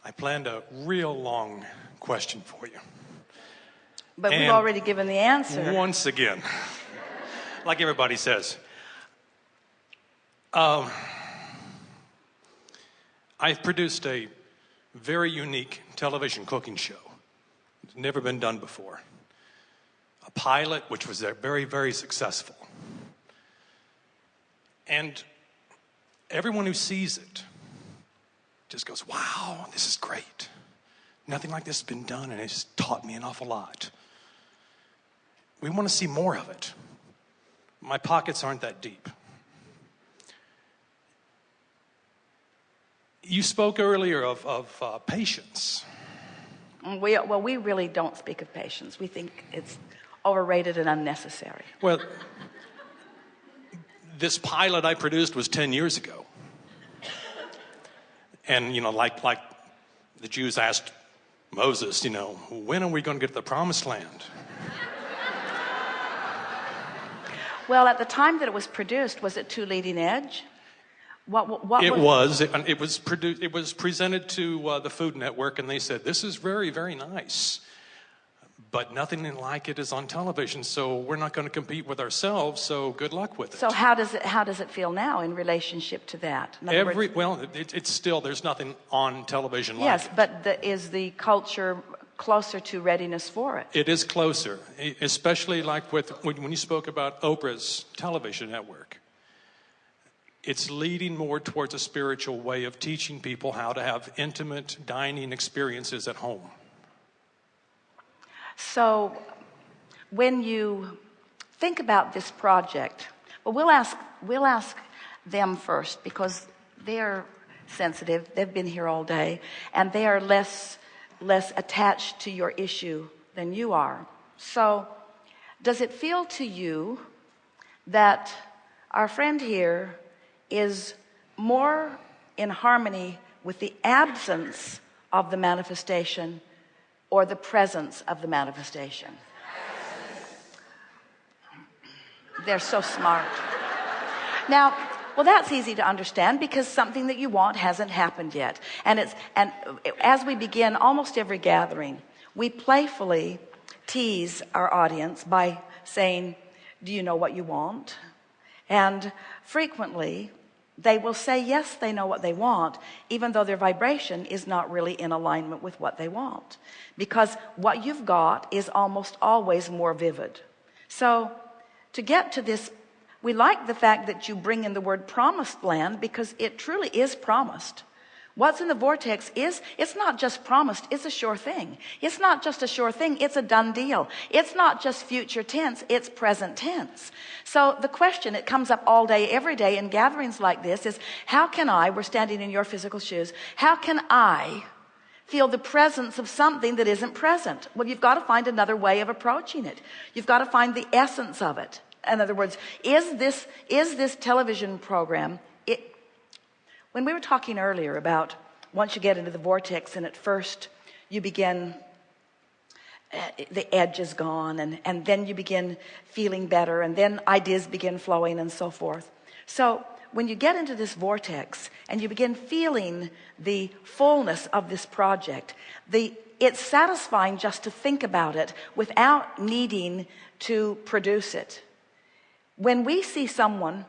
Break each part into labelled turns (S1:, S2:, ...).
S1: I planned a real long question for you.
S2: But we've already given the answer.
S1: Once again, like everybody says, I've produced a very unique television cooking show. It's never been done before. A pilot which was very, very successful. And everyone who sees it just goes, wow, this is great. Nothing like this has been done, and it's taught me an awful lot. We want to see more of it. My pockets aren't that deep. You spoke earlier of patience.
S2: We really don't speak of patience. We think it's overrated and unnecessary.
S1: Well, this pilot I produced was 10 years ago. And, like the Jews asked Moses, when are we going to get to the promised land?
S2: Well, at the time that it was produced, was it too leading edge?
S1: It was. It was produced. It was presented to the Food Network, and they said, "This is very, very nice, but nothing like it is on television. So we're not going to compete with ourselves. So good luck with it."
S2: So how does it feel now in relationship to that?
S1: It's still, there's nothing on television like it.
S2: Yes, but is the culture closer to readiness for it?
S1: It is closer, especially like when you spoke about Oprah's television network. It's leading more towards a spiritual way of teaching people how to have intimate dining experiences at home.
S2: So when you think about this project, well, we'll ask them first, because they're sensitive. They've been here all day, and they are less attached to your issue than you are. So does it feel to you that our friend here is more in harmony with the absence of the manifestation or the presence of the manifestation? They're so smart. Now, well, that's easy to understand, because something that you want hasn't happened yet. And as we begin almost every gathering, we playfully tease our audience by saying, "Do you know what you want?" And frequently they will say yes, they know what they want, even though their vibration is not really in alignment with what they want, because what you've got is almost always more vivid. So to get to this, we like the fact that you bring in the word promised land, because it truly is promised. What's in the vortex it's not just promised, it's a sure thing. It's not just a sure thing, it's a done deal. It's not just future tense, it's present tense. So the question, it comes up all day, every day in gatherings like this, is how can we're standing in your physical shoes, how can I feel the presence of something that isn't present? Well, you've got to find another way of approaching it. You've got to find the essence of it. In other words, is this television program, when we were talking earlier about once you get into the vortex and at first you begin, the edge is gone, and then you begin feeling better, and then ideas begin flowing and so forth. So when you get into this vortex and you begin feeling the fullness of this project, it's satisfying just to think about it without needing to produce it. When we see someone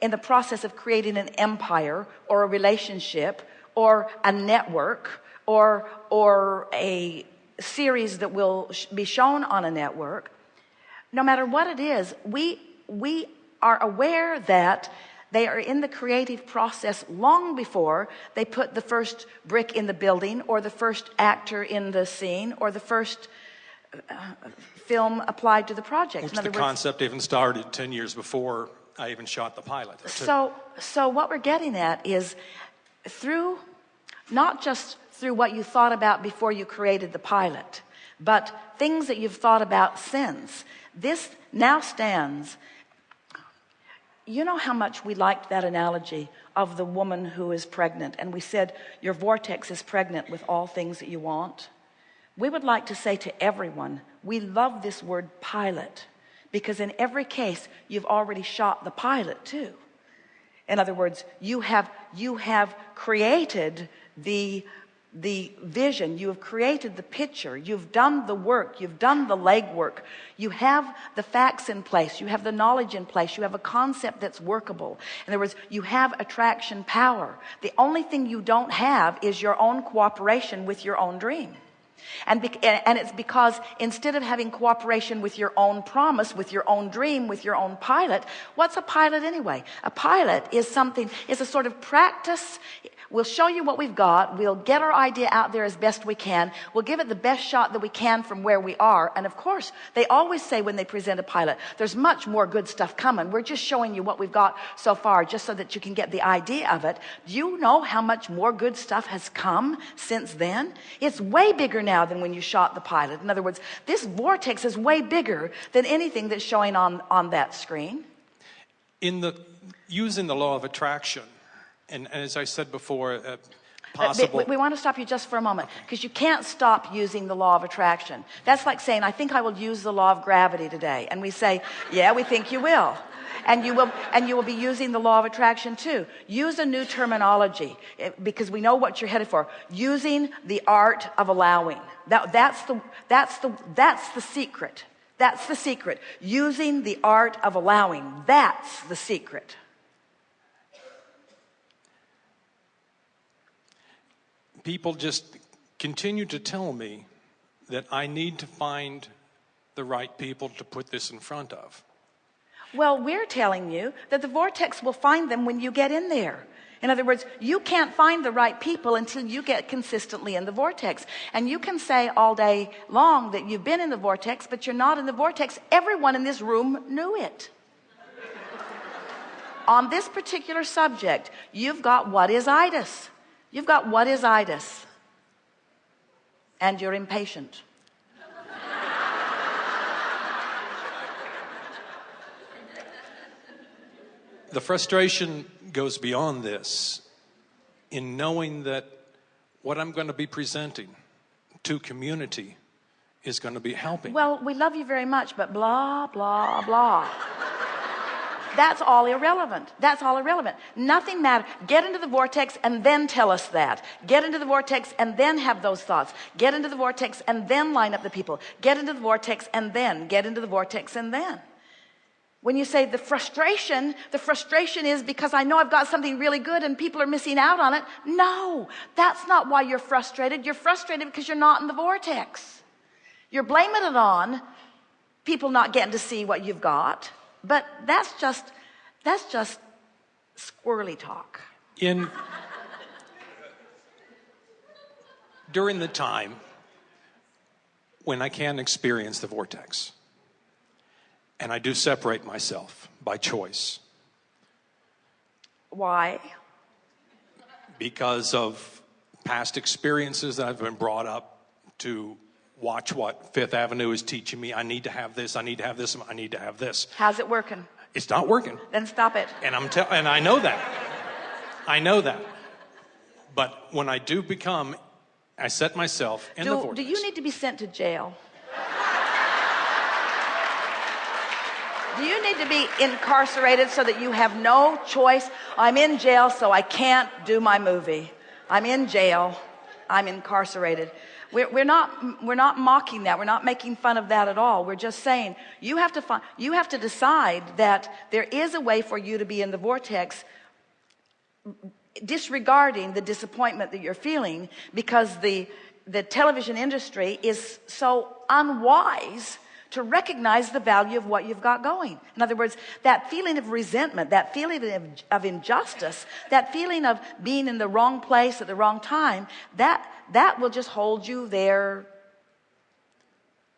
S2: in the process of creating an empire or a relationship or a network or a series that will be shown on a network, no matter what it is, we are aware that they are in the creative process long before they put the first brick in the building, or the first actor in the scene, or the first film applied to the project.
S1: The concept even started 10 years before I even shot the pilot.
S2: So what we're getting at is not just through what you thought about before you created the pilot, but things that you've thought about since. This now stands. You know how much we liked that analogy of the woman who is pregnant, and we said your vortex is pregnant with all things that you want. We would like to say to everyone, we love this word pilot, because in every case you've already shot the pilot too. In other words, you have created the the vision, you have created the picture, you've done the work, you've done the legwork, you have the facts in place, you have the knowledge in place, you have a concept that's workable. In other words, you have attraction power. The only thing you don't have is your own cooperation with your own dream. And it's because instead of having cooperation with your own promise, with your own dream, with your own pilot, what's a pilot anyway? A pilot is a sort of practice. We'll show you what we've got. We'll get our idea out there as best we can. We'll give it the best shot that we can from where we are. And of course, they always say when they present a pilot, there's much more good stuff coming. We're just showing you what we've got so far just so that you can get the idea of it. Do you know how much more good stuff has come since then? It's way bigger now than when you shot the pilot. In other words, this vortex is way bigger than anything that's showing on that screen.
S1: Using the law of attraction, and as I said before, possible.
S2: We want to stop you just for a moment, because you can't stop using the law of attraction. That's like saying, I think I will use the law of gravity today. And we say, yeah, we think you will. And you will be using the law of attraction too. Use a new terminology, because we know what you're headed for. Using the art of allowing. That's the secret. That's the secret. Using the art of allowing. That's the secret.
S1: People just continue to tell me that I need to find the right people to put this in front of.
S2: Well, we're telling you that the vortex will find them when you get in there. In other words, you can't find the right people until you get consistently in the vortex. And you can say all day long that you've been in the vortex, but you're not in the vortex. Everyone in this room knew it. On this particular subject, you've got what is itis. You've got what is itis. And you're impatient.
S1: The frustration goes beyond this in knowing that what I'm going to be presenting to community is going to be helping.
S2: Well, we love you very much, but blah, blah, blah. That's all irrelevant. That's all irrelevant. Nothing matters. Get into the vortex and then tell us that. Get into the vortex and then have those thoughts. Get into the vortex and then line up the people. Get into the vortex and then. Get into the vortex and then. When you say the frustration is because I know I've got something really good and people are missing out on it. No, that's not why you're frustrated. You're frustrated because you're not in the vortex. You're blaming it on people not getting to see what you've got. But that's just squirrely talk.
S1: During the time when I can experience the vortex, and I do separate myself by choice.
S2: Why?
S1: Because of past experiences that I've been brought up to watch what Fifth Avenue is teaching me. I need to have this, I need to have this, I need to have this.
S2: How's it working?
S1: It's not working.
S2: Then stop it.
S1: And and I know that. I know that. But when I do I set myself in the vortex.
S2: Do you need to be sent to jail? Do you need to be incarcerated so that you have no choice? I'm in jail, so I can't do my movie. I'm in jail. I'm incarcerated. We're not mocking that. We're not making fun of that at all. We're just saying you have to decide that there is a way for you to be in the vortex, disregarding the disappointment that you're feeling, because the television industry is so unwise to recognize the value of what you've got going. In other words, that feeling of resentment, that feeling of injustice, that feeling of being in the wrong place at the wrong time, that will just hold you there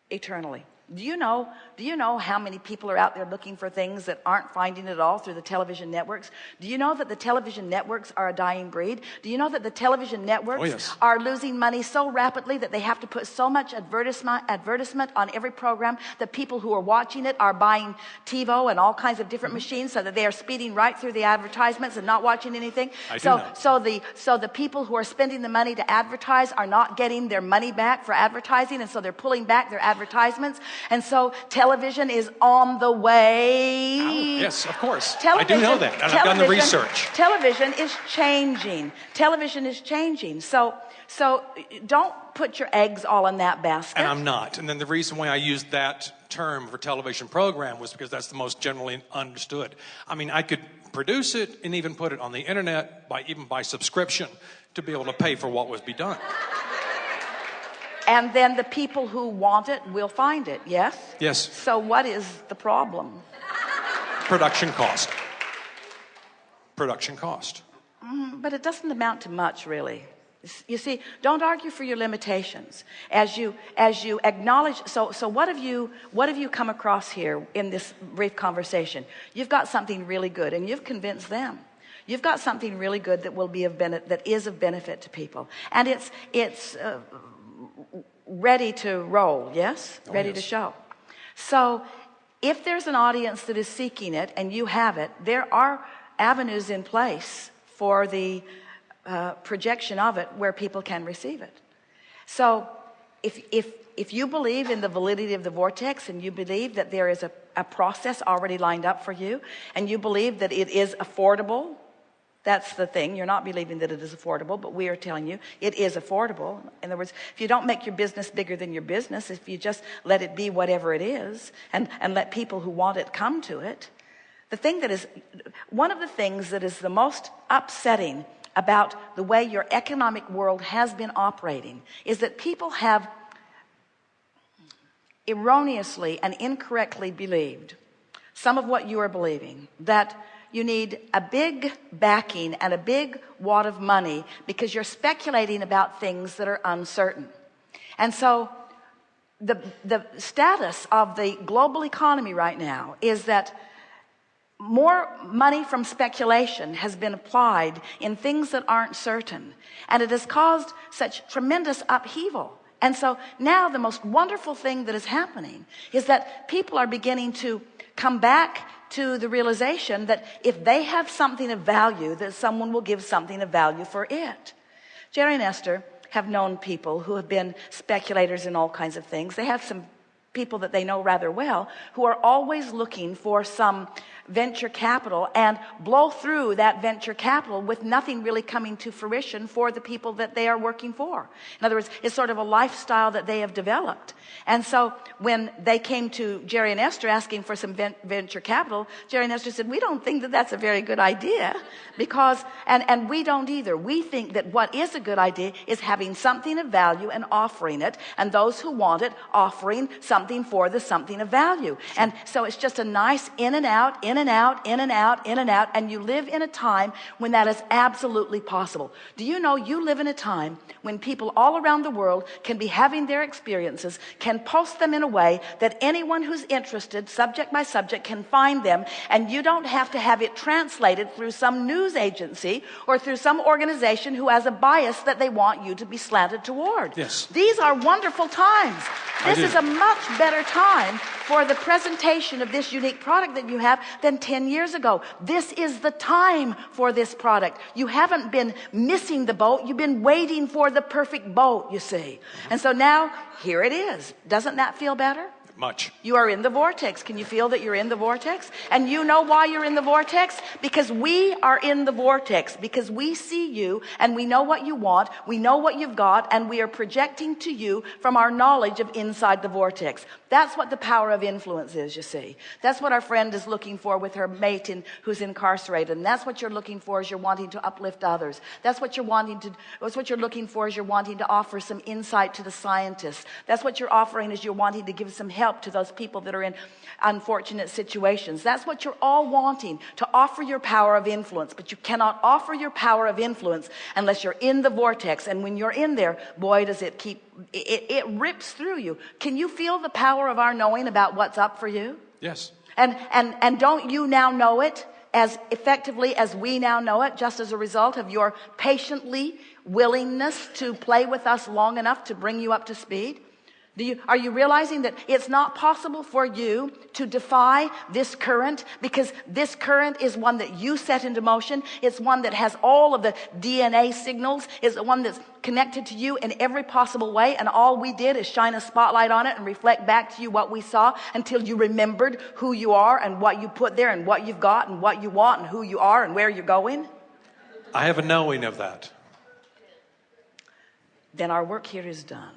S2: eternally. Do you know how many people are out there looking for things that aren't finding it all through the television networks? Do you know that the television networks are a dying breed? Do you know that the television networks are losing money so rapidly that they have to put so much advertisement on every program that people who are watching it are buying TiVo and all kinds of different machines so that they are speeding right through the advertisements and not watching anything? So the people who are spending the money to advertise are not getting their money back for advertising, and so they're pulling back their advertisements. And so television television is on the way.
S1: Oh, yes, of course.
S2: Television,
S1: I do know that, and I've done the research.
S2: Television is changing. Television is changing. So don't put your eggs all in that basket.
S1: And I'm not. And then the reason why I used that term for television program was because that's the most generally understood. I mean, I could produce it and even put it on the internet by subscription to be able to pay for what was be done.
S2: And then the people who want it will find it, yes?
S1: Yes.
S2: So what is the problem?
S1: Production cost. Production cost.
S2: But it doesn't amount to much, really. You see, don't argue for your limitations. As you acknowledge, so what have you come across here in this brief conversation? You've got something really good, and you've convinced them. You've got something really good that will be that is of benefit to people, and it's ready to roll. Yes, ready to show. So, if there's an audience that is seeking it, and you have it, there are avenues in place for the projection of it where people can receive it. So if you believe in the validity of the vortex, and you believe that there is a process already lined up for you, and you believe that it is affordable, that's the thing. You're not believing that it is affordable, but we are telling you it is affordable. In other words, if you don't make your business bigger than your business, if you just let it be whatever it is, and let people who want it come to it, one of the things that is the most upsetting about the way your economic world has been operating is that people have erroneously and incorrectly believed some of what you are believing, that you need a big backing and a big wad of money because you're speculating about things that are uncertain. And so the status of the global economy right now is that more money from speculation has been applied in things that aren't certain, and it has caused such tremendous upheaval. And so now the most wonderful thing that is happening is that people are beginning to come back to the realization that if they have something of value, that someone will give something of value for it. Jerry and Esther have known people who have been speculators in all kinds of things. They have some people that they know rather well who are always looking for some venture capital and blow through that venture capital with nothing really coming to fruition for the people that they are working for. In other words, it's sort of a lifestyle that they have developed. And so when they came to Jerry and Esther asking for some venture capital, Jerry and Esther said, we don't think that that's a very good idea because, and we don't either. We think that what is a good idea is having something of value and offering it, and those who want it offering something for the something of value. And so it's just a nice in and out, in and out, in and out, in and out, and you live in a time when that is absolutely possible. Do you know you live in a time when people all around the world can be having their experiences, can post them in a way that anyone who's interested, subject by subject, can find them, and you don't have to have it translated through some news agency or through some organization who has a bias that they want you to be slanted toward.
S1: Yes.
S2: These are wonderful times. This is a much better time for the presentation of this unique product that you have than 10 years ago. This is the time for this product. You haven't been missing the boat. You've been waiting for the perfect boat, you see. And so now, here it is. Doesn't that feel better?
S1: Much.
S2: You are in the vortex. Can you feel that you're in the vortex? And you know why you're in the vortex? Because we are in the vortex. Because we see you and we know what you want. We know what you've got, and we are projecting to you from our knowledge of inside the vortex. That's what the power of influence is, you see. That's what our friend is looking for with her mate who's incarcerated. And that's what you're looking for as you're wanting to uplift others. That's what you're looking for as you're wanting to offer some insight to the scientists. That's what you're offering as you're wanting to give some help to those people that are in unfortunate situations. That's what you're all wanting, to offer your power of influence. But you cannot offer your power of influence unless you're in the vortex. And when you're in there, boy, does it it rips through you. Can you feel the power of our knowing about what's up for you?
S1: Yes.
S2: And don't you now know it as effectively as we now know it, just as a result of your patiently willingness to play with us long enough to bring you up to speed? Are you realizing that it's not possible for you to defy this current, because this current is one that you set into motion. It's one that has all of the DNA signals. It's the one that's connected to you in every possible way. And all we did is shine a spotlight on it and reflect back to you what we saw until you remembered who you are and what you put there and what you've got and what you want and who you are and where you're going.
S1: I have a knowing of that.
S2: Then our work here is done.